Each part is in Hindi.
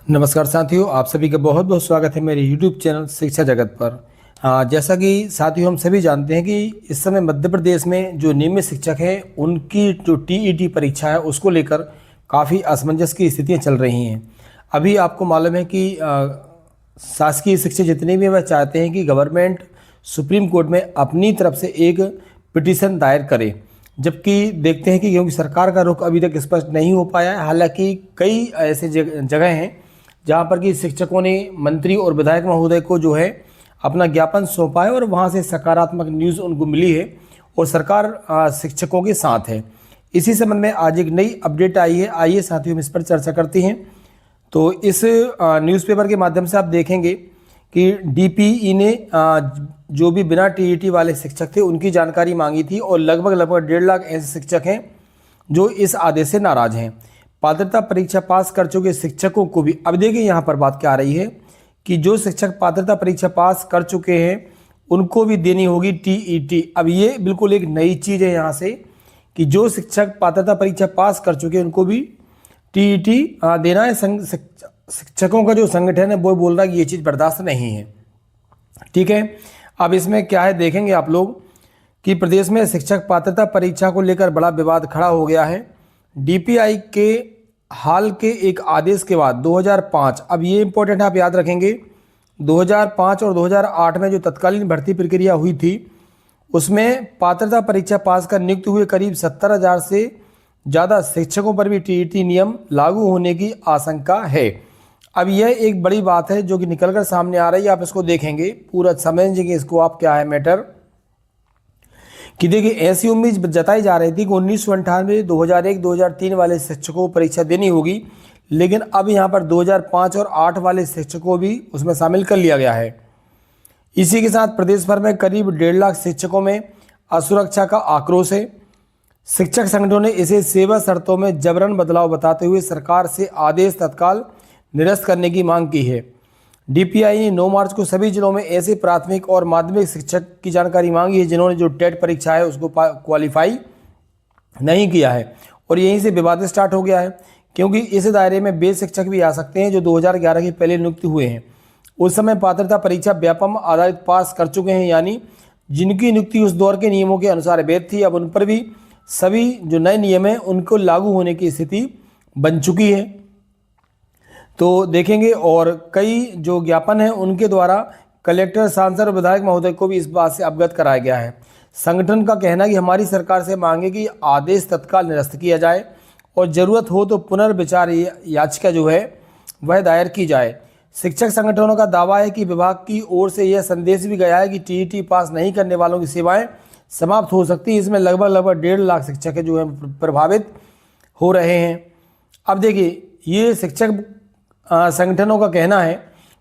नमस्कार साथियों, आप सभी का बहुत बहुत स्वागत है मेरे YouTube चैनल शिक्षा जगत पर। जैसा कि साथियों हम सभी जानते हैं कि इस समय मध्य प्रदेश में जो नियमित शिक्षक हैं उनकी जो टीईटी परीक्षा है उसको लेकर काफ़ी असमंजस की स्थितियां चल रही हैं। अभी आपको मालूम है कि शासकीय शिक्षक जितने भी वह चाहते हैं कि गवर्नमेंट सुप्रीम कोर्ट में अपनी तरफ से एक पिटीशन दायर करे, जबकि देखते हैं कि क्योंकि सरकार का रुख अभी तक स्पष्ट नहीं हो पाया है। हालांकि कई ऐसे जगह हैं जहाँ पर कि शिक्षकों ने मंत्री और विधायक महोदय को जो है अपना ज्ञापन सौंपा है और वहाँ से सकारात्मक न्यूज़ उनको मिली है और सरकार शिक्षकों के साथ है। इसी संबंध में आज एक नई अपडेट आई है, आइए साथियों हम इस पर चर्चा करते हैं। तो इस न्यूज़पेपर के माध्यम से आप देखेंगे कि डीपीई ने जो भी बिना टीईटी वाले शिक्षक थे उनकी जानकारी मांगी थी और लगभग 1.5 लाख ऐसे शिक्षक हैं जो इस आदेश से नाराज हैं। पात्रता परीक्षा पास कर चुके शिक्षकों को भी, अब देखिए यहाँ पर बात क्या आ रही है कि जो शिक्षक पात्रता परीक्षा पास कर चुके हैं उनको भी देनी होगी टीईटी। अब ये बिल्कुल एक नई चीज़ है यहाँ से कि जो शिक्षक पात्रता परीक्षा पास कर चुके हैं उनको भी टीईटी देना है। शिक्षकों का जो संगठन है वो बोल रहा है कि ये चीज़ बर्दाश्त नहीं है। ठीक है, अब इसमें क्या है देखेंगे आप लोग कि प्रदेश में शिक्षक पात्रता परीक्षा को लेकर बड़ा विवाद खड़ा हो गया है। डीपीआई के हाल के एक आदेश के बाद 2005, अब ये इंपॉर्टेंट आप याद रखेंगे, 2005 और 2008 में जो तत्कालीन भर्ती प्रक्रिया हुई थी उसमें पात्रता परीक्षा पास कर नियुक्त हुए करीब 70,000 से ज़्यादा शिक्षकों पर भी टीईटी नियम लागू होने की आशंका है। अब यह एक बड़ी बात है जो कि निकलकर सामने आ रही है। आप इसको देखेंगे पूरा समझेंगे इसको आप क्या है मैटर कि देखिए ऐसी उम्मीद जताई जा रही थी कि 1998, 2001, 2003 वाले शिक्षकों को परीक्षा देनी होगी, लेकिन अब यहाँ पर 2005 और 8 वाले शिक्षकों भी उसमें शामिल कर लिया गया है। इसी के साथ प्रदेश भर में करीब 1.5 लाख शिक्षकों में असुरक्षा का आक्रोश है। शिक्षक संगठनों ने इसे सेवा शर्तों में जबरन बदलाव बताते हुए सरकार से आदेश तत्काल निरस्त करने की मांग की है। डीपीआई ने 9 मार्च को सभी जिलों में ऐसे प्राथमिक और माध्यमिक शिक्षक की जानकारी मांगी है जिन्होंने जो टेट परीक्षा है उसको क्वालिफाई नहीं किया है, और यहीं से विवाद स्टार्ट हो गया है क्योंकि इस दायरे में वे शिक्षक भी आ सकते हैं जो 2011 के पहले नियुक्त हुए हैं। उस समय पात्रता परीक्षा व्यापम आधारित पास कर चुके हैं, यानी जिनकी नियुक्ति उस दौर के नियमों के अनुसार वैध थी, अब उन पर भी सभी जो नए नियम हैं उनको लागू होने की स्थिति बन चुकी है। तो देखेंगे और कई जो ज्ञापन हैं उनके द्वारा कलेक्टर, सांसद और विधायक महोदय को भी इस बात से अवगत कराया गया है। संगठन का कहना है कि हमारी सरकार से मांगे कि आदेश तत्काल निरस्त किया जाए और ज़रूरत हो तो पुनर्विचार याचिका जो है वह दायर की जाए। शिक्षक संगठनों का दावा है कि विभाग की ओर से यह संदेश भी गया है कि टीईटी पास नहीं करने वालों की सेवाएं समाप्त हो सकती है। इसमें लगभग 1.5 लाख शिक्षक जो हैं प्रभावित हो रहे हैं। अब देखिए ये शिक्षक संगठनों का कहना है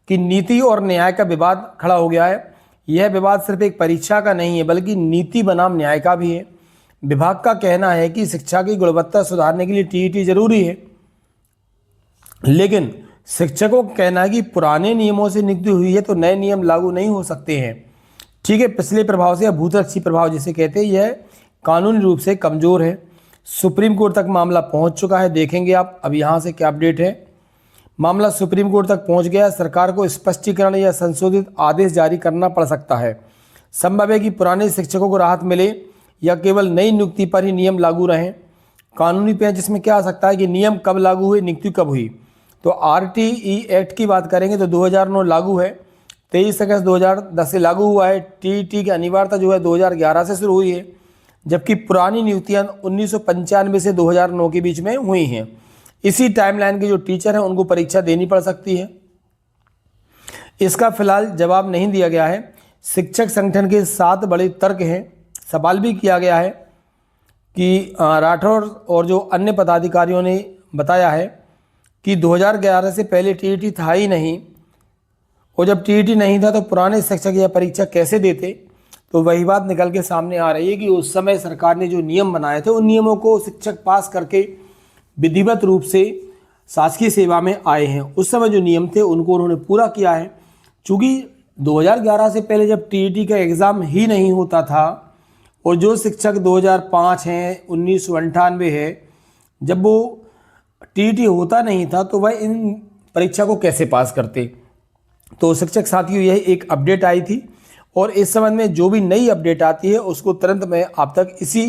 कि नीति और न्याय का विवाद खड़ा हो गया है। यह विवाद सिर्फ एक परीक्षा का नहीं है बल्कि नीति बनाम न्याय का भी है। विभाग का कहना है कि शिक्षा की गुणवत्ता सुधारने के लिए टीईटी जरूरी है, लेकिन शिक्षकों का कहना है कि पुराने नियमों से नियुक्ति हुई है तो नए नियम लागू नहीं हो सकते हैं। ठीक है, पिछले प्रभाव से या भूतरक्षी प्रभाव जिसे कहते हैं यह कानूनी रूप से कमजोर है। सुप्रीम कोर्ट तक मामला पहुंच चुका है, देखेंगे आप अब यहाँ से क्या अपडेट है। मामला सुप्रीम कोर्ट तक पहुंच गया। सरकार को स्पष्टीकरण या संशोधित आदेश जारी करना पड़ सकता है। संभव है कि पुराने शिक्षकों को राहत मिले या केवल नई नियुक्ति पर ही नियम लागू रहें। कानूनी पेंच इसमें क्या आ सकता है कि नियम कब लागू हुए, नियुक्ति कब हुई। तो आरटीई एक्ट की बात करेंगे तो 2009 लागू है, 23 अगस्त 2010 से लागू हुआ है। टीईटी की अनिवार्यता जो है 2011 से शुरू हुई है, जबकि पुरानी नियुक्तियाँ 1995 से 2009 के बीच में हुई हैं। इसी टाइमलाइन के जो टीचर हैं उनको परीक्षा देनी पड़ सकती है। इसका फिलहाल जवाब नहीं दिया गया है। शिक्षक संगठन के 7 बड़े तर्क हैं। सवाल भी किया गया है कि राठौर और जो अन्य पदाधिकारियों ने बताया है कि 2011 से पहले टीईटी था ही नहीं, और जब टीईटी नहीं था तो पुराने शिक्षक यह परीक्षा कैसे देते। तो वही बात निकल के सामने आ रही है कि उस समय सरकार ने जो नियम बनाए थे उन नियमों को शिक्षक पास करके विधिवत रूप से शासकीय सेवा में आए हैं। उस समय जो नियम थे उनको उन्होंने पूरा किया है। चूँकि 2011 से पहले जब टीईटी का एग्ज़ाम ही नहीं होता था और जो शिक्षक 2005 हैं, 1998 है, जब वो टीईटी होता नहीं था तो वह इन परीक्षा को कैसे पास करते। तो शिक्षक साथियों, यह एक अपडेट आई थी और इस संबंध में जो भी नई अपडेट आती है उसको तुरंत मैं आप तक इसी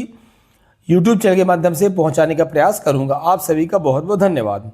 YouTube चैनल के माध्यम से पहुंचाने का प्रयास करूंगा। आप सभी का बहुत बहुत धन्यवाद।